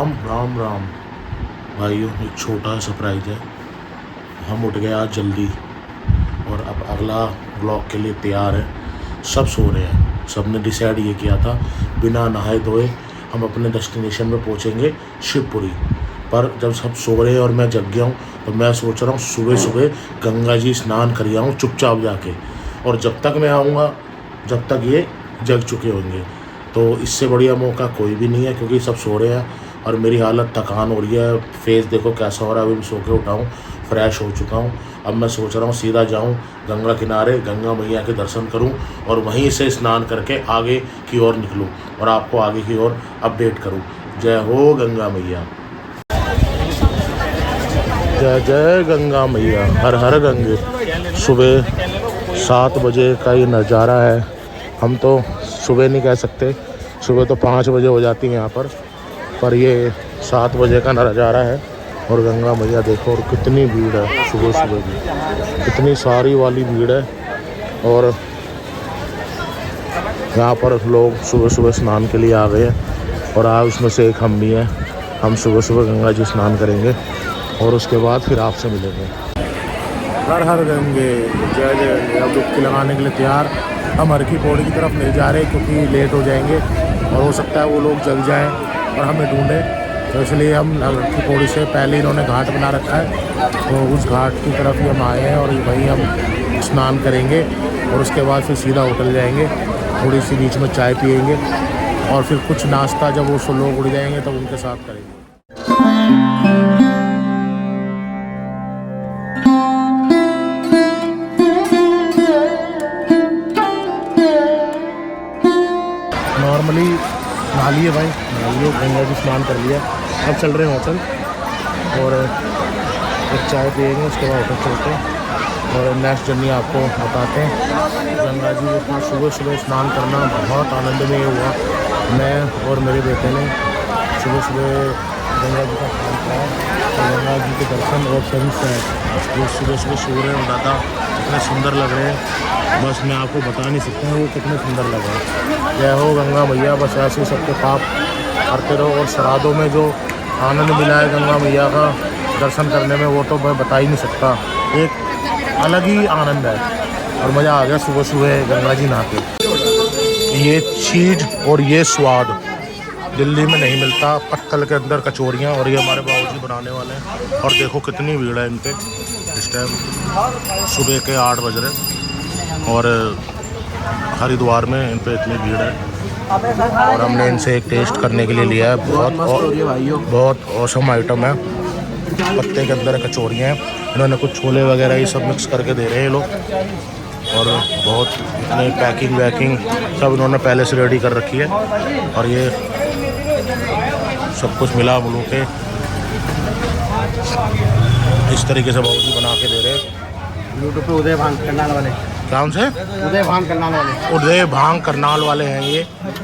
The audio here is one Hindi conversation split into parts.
राम राम राम भाइयों, एक छोटा सरप्राइज़ है। हम उठ गए आज जल्दी और अब अगला ब्लॉग के लिए तैयार है। सब सो रहे हैं। सब ने डिसाइड ये किया था बिना नहाए धोए हम अपने डेस्टिनेशन में पहुंचेंगे शिवपुरी। पर जब सब सो रहे हैं और मैं जग गया हूँ तो मैं सोच रहा हूँ सुबह सुबह गंगा जी स्नान कर आऊँ चुपचाप जाके, और जब तक मैं आऊँगा जब तक ये जग चुके होंगे। तो इससे बढ़िया मौका कोई भी नहीं है क्योंकि सब सो रहे हैं और मेरी हालत थकान हो रही है। फेस देखो कैसा हो रहा है, अभी मैं सो के उठाऊँ, फ्रेश हो चुका हूँ। अब मैं सोच रहा हूँ सीधा जाऊँ गंगा किनारे, गंगा मैया के दर्शन करूँ और वहीं से स्नान करके आगे की ओर निकलूँ और आपको आगे की ओर अपडेट करूँ। जय हो गंगा मैया, जय जय गंगा मैया, हर हर गंगे। सुबह 7 बजे का ये नज़ारा है। हम तो सुबह नहीं कह सकते, सुबह तो 5 बजे हो जाती है यहाँ पर ये 7 बजे का नज़ारा है। और गंगा मैया देखो, और कितनी भीड़ है सुबह सुबह की, कितनी सारी वाली भीड़ है। और यहाँ पर लोग सुबह सुबह स्नान के लिए आ गए हैं और आज उसमें से एक हम भी हैं। हम सुबह सुबह गंगा जी स्नान करेंगे और उसके बाद फिर आपसे मिलेंगे। हर हर गंगे, जय जय गंगे। अब डुबकी लगाने के लिए तैयार। हम हर की पौड़ी की तरफ नहीं जा रहे क्योंकि लेट हो जाएंगे और हो सकता है वो लोग जग जाएं और हमें ढूंढें, तो इसलिए हम हर की पौड़ी से पहले इन्होंने घाट बना रखा है, तो उस घाट की तरफ ही हम आए हैं और वहीं हम स्नान करेंगे और उसके बाद फिर सीधा होटल जाएंगे। थोड़ी सी बीच में चाय पिएंगे और फिर कुछ नाश्ता जब वो लोग उड़ जाएंगे तब उनके साथ करेंगे। नॉर्मली नहा लिए भाई, नहा लिए, गंगा जी स्नान कर लिया। अब चल रहे हैं होटल और एक चाय पिएंगे, उसके बाद होटल चलते हैं और नेक्स्ट जर्नी आपको बताते हैं। गंगा जी में सुबह सुबह स्नान करना बहुत आनंदमय हुआ। मैं और मेरे बेटे ने सुबह सुबह गंगा जी का स्नान किया और गंगा जी के दर्शन और सनसेट जो सुबह सुबह सूर्य उड़ाता कितने सुंदर लग रहे हैं, बस मैं आपको बता नहीं सकता हूँ वो कितने सुंदर लग रहे हैं। जय हो गंगा मैया, बस ऐसे ही सबके पाप करते रहो। और श्राद्धों में जो आनंद मिला है गंगा मैया का दर्शन करने में वो तो मैं बता ही नहीं सकता, एक अलग ही आनंद है और मज़ा आ गया सुबह सुबह गंगा जी नहा के। ये चीज़ और ये स्वाद दिल्ली में नहीं मिलता, पत्तल के अंदर कचौरियाँ, और ये हमारे बाबूजी बनाने वाले हैं। और देखो कितनी भीड़ है इन पे इस टाइम, सुबह के 8 बज रहे और हरिद्वार में इन पे इतनी भीड़ है। और हमने इनसे एक टेस्ट करने के लिए लिया है। बहुत औसम आइटम है। पत्ते के अंदर कचौरियाँ हैं, इन्होंने कुछ छोले वगैरह ये सब मिक्स करके दे रहे हैं ये लोग, और बहुत इतनी पैकिंग वैकिंग सब इन्होंने पहले से रेडी कर रखी है। और ये सब कुछ मिला मुलू के इस तरीके से बाबूजी बना के दे रहे हैं। यूट्यूब पे उदय भांग करनाल वाले, कौन से उदय भांग करनाल वाले, उदय भांग करनाल वाले हैं ये।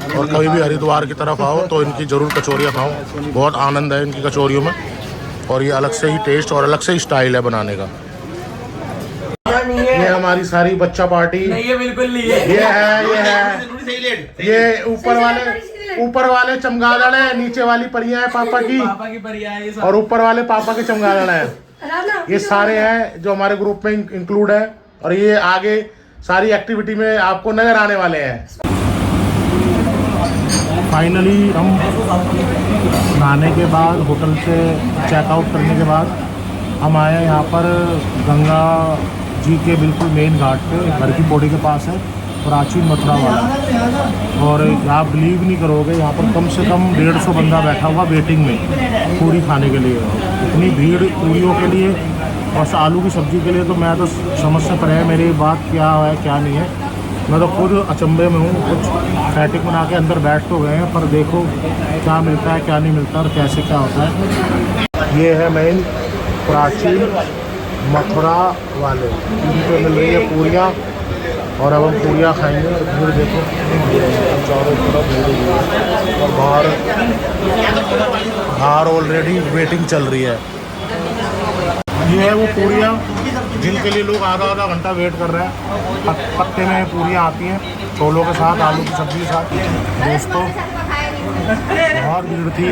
और कभी भी हरिद्वार की तरफ आओ तो इनकी ज़रूर कचौरियाँ खाओ, बहुत आनंद है इनकी कचौरियों में। और ये अलग से ही टेस्ट और अलग से ही स्टाइल है बनाने का। ये हमारी सारी बच्चा पार्टी नहीं है, बिल्कुल नहीं है। ये ऊपर वाले चमगादड़ है, नीचे वाली परियां है पापा की परियां है और ऊपर वाले पापा के चमगादड़ है। ये सारे हैं जो हमारे ग्रुप में इंक्लूड है और ये आगे सारी एक्टिविटी में आपको नजर आने वाले हैं। फाइनली हम नहाने के बाद होटल से चेकआउट करने के बाद हम आए यहाँ पर गंगा जी के बिल्कुल मेन घाट पे, घर की पौड़ी के पास है, प्राचीन मथुरा वाला। और आप बिलीव नहीं करोगे यहाँ पर कम से कम 150 बंदा बैठा हुआ वेटिंग में पूरी खाने के लिए। इतनी भीड़ पूरियों के लिए और आलू की सब्ज़ी के लिए तो मैं तो समझ से परे है मेरी बात क्या है क्या नहीं है। मैं तो खुद अचंभे में हूँ। कुछ फैटिक बना के अंदर बैठ तो गए हैं पर देखो क्या मिलता है क्या नहीं मिलता और कैसे क्या होता है। ये है मेन प्राचीन मथुरा वाले, इनके मिल रही है पूरियाँ और अब हम पूरियाँ खाएंगे। भीड़ देखो चारों तरफ भीड़ हुई है और बाहर ऑलरेडी वेटिंग चल रही है। ये है वो पूरियाँ जिनके लिए लोग आधा घंटा वेट कर रहे हैं। पत्ते में पूरियाँ आती हैं छोलों के साथ, आलू की सब्ज़ी के साथ। दोस्तों बहुत भीड़ थी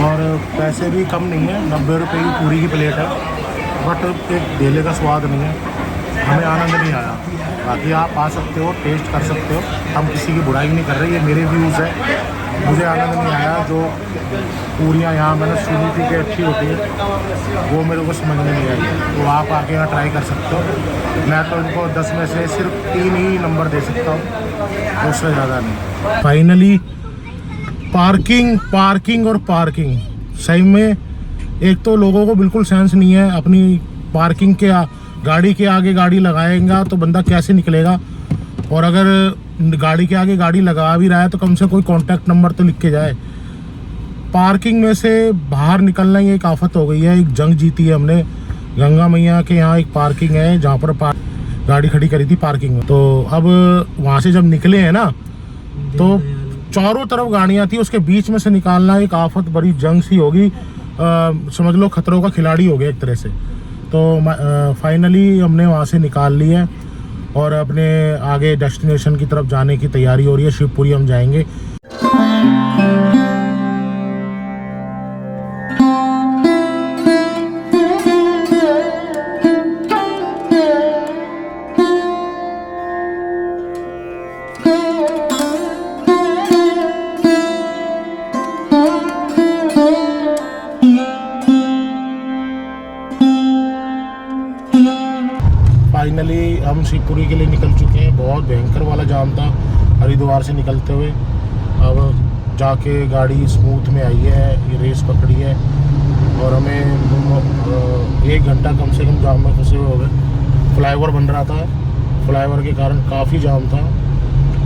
और पैसे भी कम नहीं है, 90 रुपये की पूरी की प्लेट है, बट एक डेले का स्वाद नहीं है, हमें आनंद नहीं आया। बाकी आप आ सकते हो, टेस्ट कर सकते हो, हम किसी की बुराई नहीं कर रहे, ये मेरे व्यूज़ है। मुझे आनंद नहीं आया, जो पूरियाँ यहाँ मैंने सुनी थी कि अच्छी होती है, वो मेरे को समझ में नहीं आई, तो आप आके यहाँ ट्राई कर सकते हो। मैं तो इनको 10 में से सिर्फ 3 ही नंबर दे सकता हूँ, उससे ज़्यादा नहीं। फाइनली पार्किंग और पार्किंग सही में, एक तो लोगों को बिल्कुल सेंस नहीं है, अपनी पार्किंग के गाड़ी के आगे गाड़ी लगाएगा तो बंदा कैसे निकलेगा, और अगर गाड़ी के आगे गाड़ी लगा भी रहा है तो कम से कोई कांटेक्ट नंबर तो लिख के जाए। पार्किंग में से बाहर निकलना ही एक आफत हो गई है। एक जंग जीती है हमने, गंगा मैया के यहाँ एक पार्किंग है जहाँ पर गाड़ी खड़ी करी थी पार्किंग में, तो अब वहाँ से जब निकले हैं ना तो चारों तरफ गाड़ियाँ थी, उसके बीच में से निकालना एक आफत भरी जंग सी होगी, समझ लो खतरों का खिलाड़ी हो गया एक तरह से। तो फाइनली हमने वहाँ से निकाल ली है और अपने आगे डेस्टिनेशन की तरफ जाने की तैयारी हो रही है। शिवपुरी हम जाएंगे। फाइनली हम शिवपुरी के लिए निकल चुके हैं। बहुत भयंकर वाला जाम था हरिद्वार से निकलते हुए। अब जाके गाड़ी स्मूथ में आई है, ये रेस पकड़ी है और हमें 1 घंटा कम से कम जाम में फंसे हुए हो गए। फ्लाईओवर बन रहा था, फ्लाईओवर के कारण काफ़ी जाम था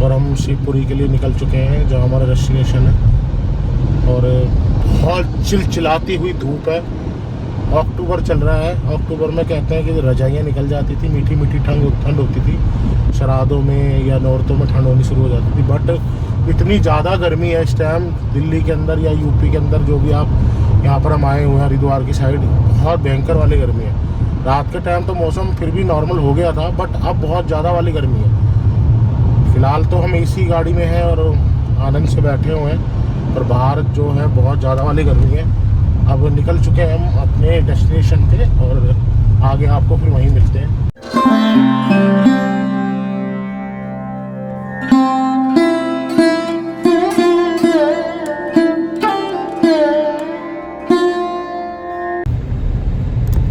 और हम शिवपुरी के लिए निकल चुके हैं जहाँ हमारा डेस्टिनेशन है। और बहुत चिलचिलाती हुई धूप है, अक्टूबर चल रहा है। अक्टूबर में कहते हैं कि रजाइयाँ निकल जाती थी, मीठी मीठी ठंड होती थी, शराधों में या नौरतों में ठंड होनी शुरू हो जाती थी। बट इतनी ज़्यादा गर्मी है इस टाइम दिल्ली के अंदर या यूपी के अंदर, जो भी आप यहाँ पर हम आए हुए हैं हरिद्वार की साइड, बहुत भयंकर वाली गर्मी है। रात के टाइम तो मौसम फिर भी नॉर्मल हो गया था, बट अब बहुत ज़्यादा वाली गर्मी है। फ़िलहाल तो हम इसी गाड़ी में हैं और आनंद से बैठे हुए हैं, पर बाहर जो है बहुत ज़्यादा वाली गर्मी है। अब निकल चुके हैं हम अपने डेस्टिनेशन पे और आगे आपको फिर वहीं मिलते हैं।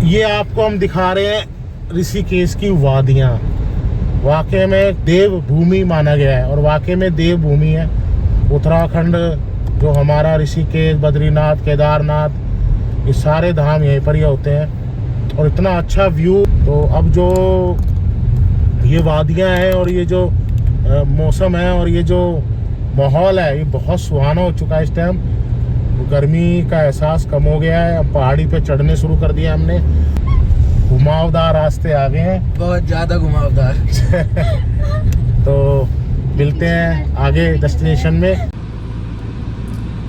ये आपको हम दिखा रहे हैं ऋषिकेश की वादियाँ। वाकई में देवभूमि माना गया है और वाकई में देवभूमि है। उत्तराखंड जो हमारा ऋषिकेश, बद्रीनाथ, केदारनाथ, ये सारे धाम यहीं पर ही होते हैं और इतना अच्छा व्यू। तो अब जो ये वादियाँ हैं और ये जो मौसम है और ये जो माहौल है, ये बहुत सुहाना हो चुका है इस टाइम। गर्मी का एहसास कम हो गया है। अब पहाड़ी पे चढ़ने शुरू कर दिया हमने, घुमावदार रास्ते आ गए हैं, बहुत ज़्यादा घुमावदार। तो मिलते हैं आगे डेस्टिनेशन में।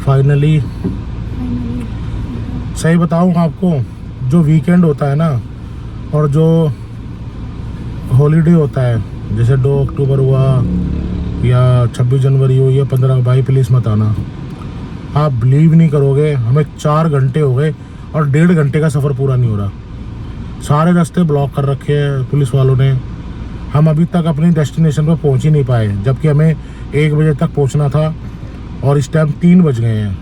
फाइनली सही बताऊं आपको, जो वीकेंड होता है ना और जो हॉलीडे होता है, जैसे 2 अक्टूबर हुआ या 26 जनवरी हो या 15, भाई प्लीज़ मत आना। आप बिलीव नहीं करोगे, हमें 4 घंटे हो गए और 1.5 घंटे का सफ़र पूरा नहीं हो रहा। सारे रास्ते ब्लॉक कर रखे हैं पुलिस वालों ने। हम अभी तक अपनी डेस्टिनेशन पर पहुंच ही नहीं पाए, जबकि हमें 1 बजे तक पहुंचना था और इस टाइम 3 बज गए हैं।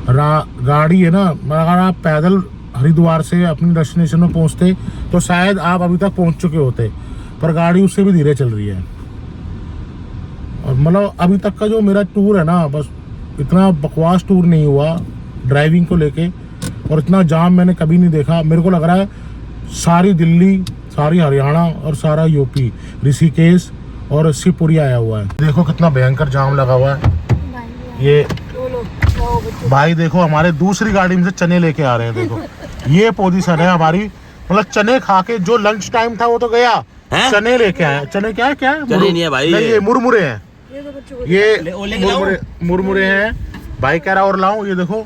गाड़ी है ना, अगर आप पैदल हरिद्वार से अपने डेस्टिनेशन में पहुंचते तो शायद आप अभी तक पहुंच चुके होते, पर गाड़ी उससे भी धीरे चल रही है। और मतलब अभी तक का जो मेरा टूर है ना, बस इतना बकवास टूर नहीं हुआ ड्राइविंग को लेके, और इतना जाम मैंने कभी नहीं देखा। मेरे को लग रहा है सारी दिल्ली, सारी हरियाणा और सारा यूपी, ऋषिकेश और शिवपुरी आया हुआ है। देखो कितना भयंकर जाम लगा हुआ है। ये भाई देखो हमारे दूसरी गाड़ी में से चने लेके आ रहे हैं। देखो ये पोजीशन है हमारी, मतलब चने खा के जो लंच टाइम था वो तो गया, चने लेके आए। चने क्या है? चने नहीं है भाई, नहीं ये मुरमुरे हैं, ये मुरमुरे हैं। भाई कह रहा और लाऊं। ये देखो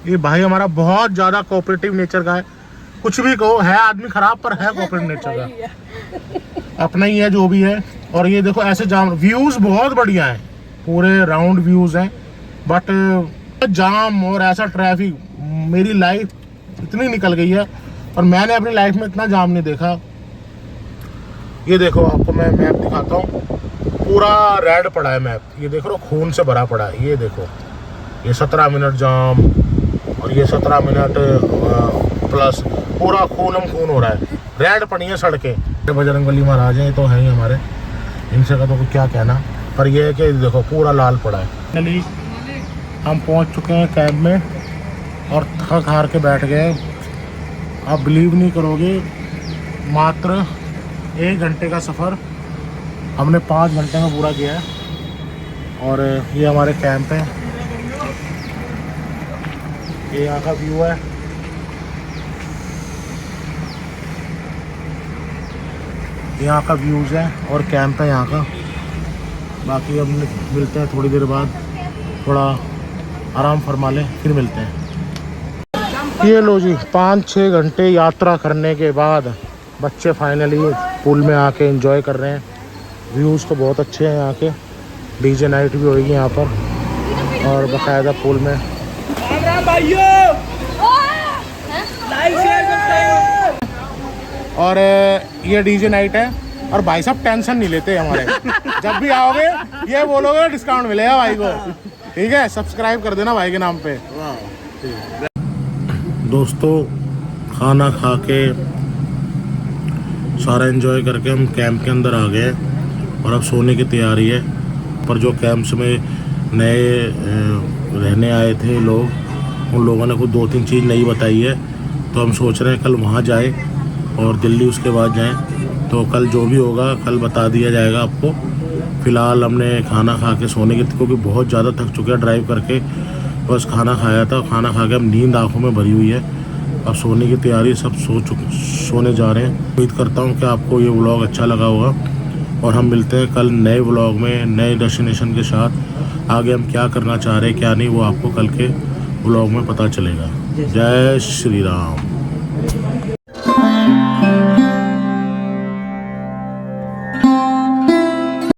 ये भाई हमारा बहुत ज्यादा कोऑपरेटिव नेचर का है। कुछ भी कहो, है आदमी खराब पर है कोऑपरेटिव नेचर का, अपना ही है जो भी है। और ये देखो ऐसे जाम, व्यूज बहुत बढ़िया है, पूरे राउंड व्यूज़ हैं, बट जाम और ऐसा ट्रैफिक मेरी लाइफ इतनी निकल गई है और मैंने अपनी लाइफ में इतना जाम नहीं देखा। ये देखो, आपको मैं मैप दिखाता हूँ, पूरा रेड पड़ा है मैप, ये देखो खून से भरा पड़ा है। ये देखो, ये 17 मिनट जाम और ये 17 मिनट प्लस पूरा खून हो रहा है, रेड पड़ी है सड़कें। बजरंगबली महाराज हैं, ये तो हैं ही हमारे, इनसे का तो क्या कहना, पर ये है कि देखो पूरा लाल पड़ा है। चलिए हम पहुंच चुके हैं कैब में और थक हार के बैठ गए। आप बिलीव नहीं करोगे, मात्र 1 घंटे का सफ़र हमने 5 घंटे में पूरा किया है। और ये हमारे कैंप है, ये यहाँ का व्यू है। यहाँ का व्यूज़ है और कैंप है यहाँ का। बाकी अब मिलते हैं थोड़ी देर बाद, थोड़ा आराम फरमा लें फिर मिलते हैं। ये लो जी, 5-6 घंटे यात्रा करने के बाद बच्चे फाइनली पूल में आके एंजॉय कर रहे हैं। व्यूज़ तो बहुत अच्छे हैं यहाँ के, डीजे नाइट भी होगी यहाँ पर और बाकायदा पूल में। और ये डीजे नाइट है और भाई साहब टेंशन नहीं लेते हमारे। जब भी आओगे ये बोलोगे डिस्काउंट मिलेगा भाई को, ठीक है? सब्सक्राइब कर देना भाई के नाम पे। दोस्तों, खाना खा के सारा एंजॉय करके हम कैंप के अंदर आ गए और अब सोने की तैयारी है। पर जो कैंप्स में नए रहने आए थे लोग, उन लोगों ने कुछ 2-3 चीज़ नई बताई है, तो हम सोच रहे हैं कल वहाँ जाए और दिल्ली उसके बाद जाएं। तो कल जो भी होगा कल बता दिया जाएगा आपको। फ़िलहाल हमने खाना खा के सोने की, क्योंकि बहुत ज़्यादा थक चुके हैं ड्राइव करके, बस खाना खाया था, खाना खा के अब नींद आँखों में भरी हुई है। अब सोने की तैयारी, सब सोने जा रहे हैं। उम्मीद करता हूँ कि आपको ये व्लॉग अच्छा लगा होगा और हम मिलते हैं कल नए व्लॉग में, नए डेस्टिनेशन के साथ। आगे हम क्या करना चाह रहे हैं क्या नहीं, वो आपको कल के व्लॉग में पता चलेगा। जय श्री राम।